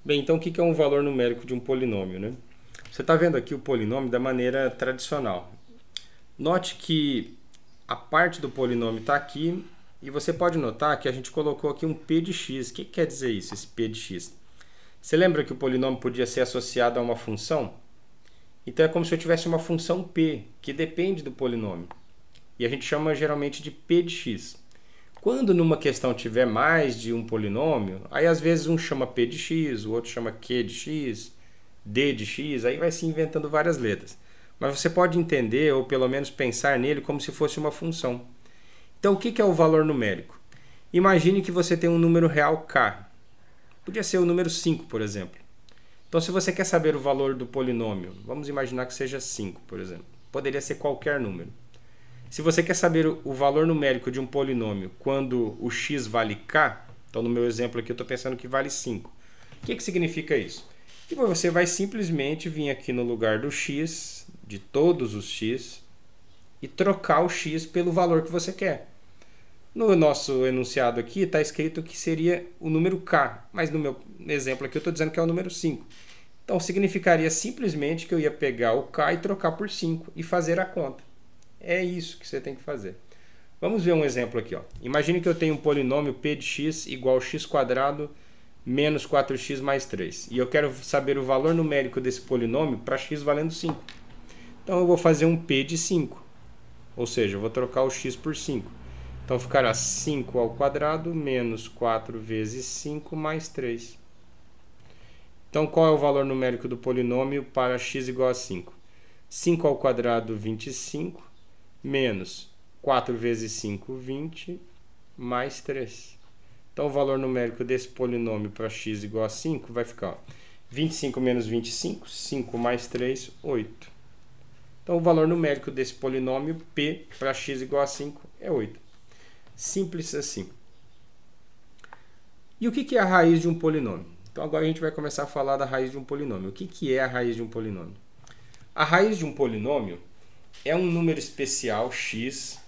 Bem, então o que é um valor numérico de um polinômio, né? Você está vendo aqui o polinômio da maneira tradicional. Note que a parte do polinômio está aqui e você pode notar que a gente colocou aqui um p de x. O que quer dizer isso, esse p de x? Você lembra que o polinômio podia ser associado a uma função? Então é como se eu tivesse uma função p, que depende do polinômio. E a gente chama geralmente de p de x. Quando numa questão tiver mais de um polinômio, aí às vezes um chama p de x, o outro chama q de x, d de x, aí vai se inventando várias letras. Mas você pode entender, ou pelo menos pensar nele como se fosse uma função. Então o que é o valor numérico? Imagine que você tem um número real k. Podia ser o número 5, por exemplo. Então se você quer saber o valor do polinômio, vamos imaginar que seja 5, por exemplo. Poderia ser qualquer número. Se você quer saber o valor numérico de um polinômio quando o x vale k, então no meu exemplo aqui eu estou pensando que vale 5. O que significa isso? Que você vai simplesmente vir aqui no lugar do x, de todos os x, e trocar o x pelo valor que você quer. No nosso enunciado aqui está escrito que seria o número k, mas no meu exemplo aqui eu estou dizendo que é o número 5. Então significaria simplesmente que eu ia pegar o k e trocar por 5 e fazer a conta. É isso que você tem que fazer. Vamos ver um exemplo aqui. Imagine que eu tenho um polinômio p de x igual a x² menos 4x mais 3. E eu quero saber o valor numérico desse polinômio para x valendo 5. Então eu vou fazer um p de 5. Ou seja, eu vou trocar o x por 5. Então ficará 5² menos 4 vezes 5 mais 3. Então qual é o valor numérico do polinômio para x igual a 5? 5², 25. Menos 4 vezes 5, 20, mais 3. Então, o valor numérico desse polinômio para x igual a 5 vai ficar 25 menos 25, 5 mais 3, 8. Então, o valor numérico desse polinômio p para x igual a 5 é 8. Simples assim. E o que é a raiz de um polinômio? Então, agora a gente vai começar a falar da raiz de um polinômio. O que é a raiz de um polinômio? A raiz de um polinômio é um número especial x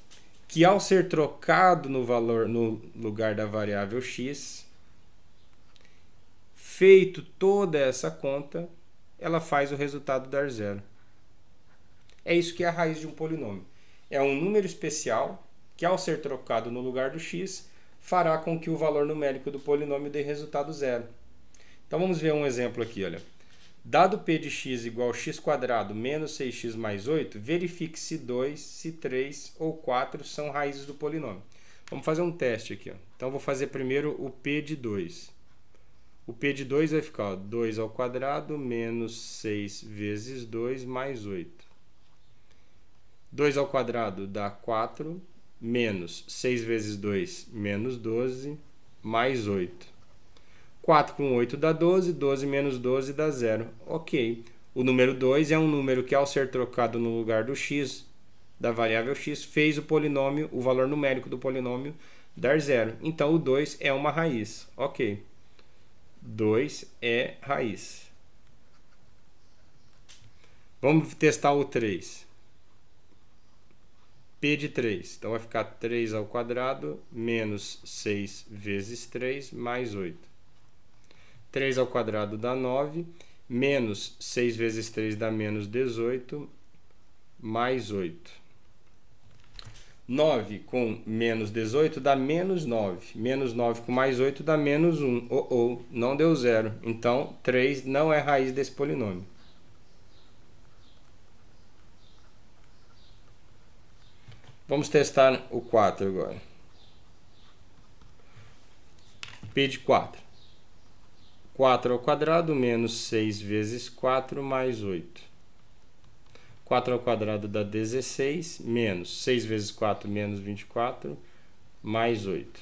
que, ao ser trocado no lugar da variável x, feito toda essa conta, ela faz o resultado dar zero. É isso que é a raiz de um polinômio. É um número especial que, ao ser trocado no lugar do x, fará com que o valor numérico do polinômio dê resultado zero. Então vamos ver um exemplo aqui, olha. Dado p de x igual a x² menos 6x mais 8, verifique se 2, se 3 ou 4 são raízes do polinômio. Vamos fazer um teste aqui. Então, vou fazer primeiro o p de 2. O p de 2 vai ficar 2² menos 6 vezes 2 mais 8. 2² dá 4, menos 6 vezes 2, menos 12, mais 8. 4 com 8 dá 12, 12 menos 12 dá 0. Ok. O número 2 é um número que, ao ser trocado no lugar do x, da variável x, fez o polinômio, o valor numérico do polinômio, dar 0. Então, o 2 é uma raiz. Ok. 2 é raiz. Vamos testar o 3. P de 3. Então, vai ficar 3² menos 6 vezes 3 mais 8. 3² dá 9, menos 6 vezes 3 dá menos 18, mais 8. 9 com menos 18 dá menos 9. Menos 9 com mais 8 dá menos 1. Não deu 0. Então, 3 não é raiz desse polinômio. Vamos testar o 4 agora. P de 4. 4² menos 6 vezes 4 mais 8. 4² dá 16, menos 6 vezes 4 menos 24, mais 8.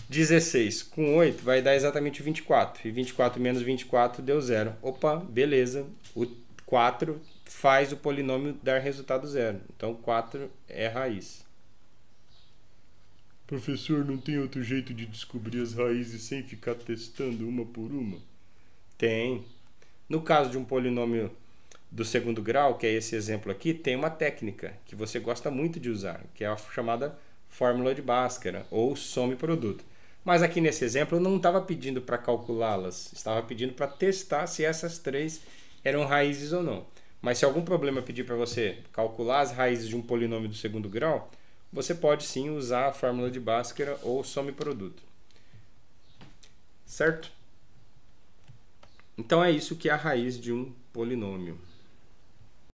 16 com 8 vai dar exatamente 24. E 24 menos 24 deu 0. Opa, beleza. O 4 faz o polinômio dar resultado zero. Então, 4 é raiz. Professor, não tem outro jeito de descobrir as raízes sem ficar testando uma por uma? Tem. No caso de um polinômio do segundo grau, que é esse exemplo aqui, tem uma técnica que você gosta muito de usar, que é a chamada fórmula de Bhaskara, ou some-produto. Mas aqui nesse exemplo eu não estava pedindo para calculá-las, estava pedindo para testar se essas três eram raízes ou não. Mas se algum problema pedir para você calcular as raízes de um polinômio do segundo grau, você pode sim usar a fórmula de Bhaskara ou some-produto. Certo? Então é isso que é a raiz de um polinômio.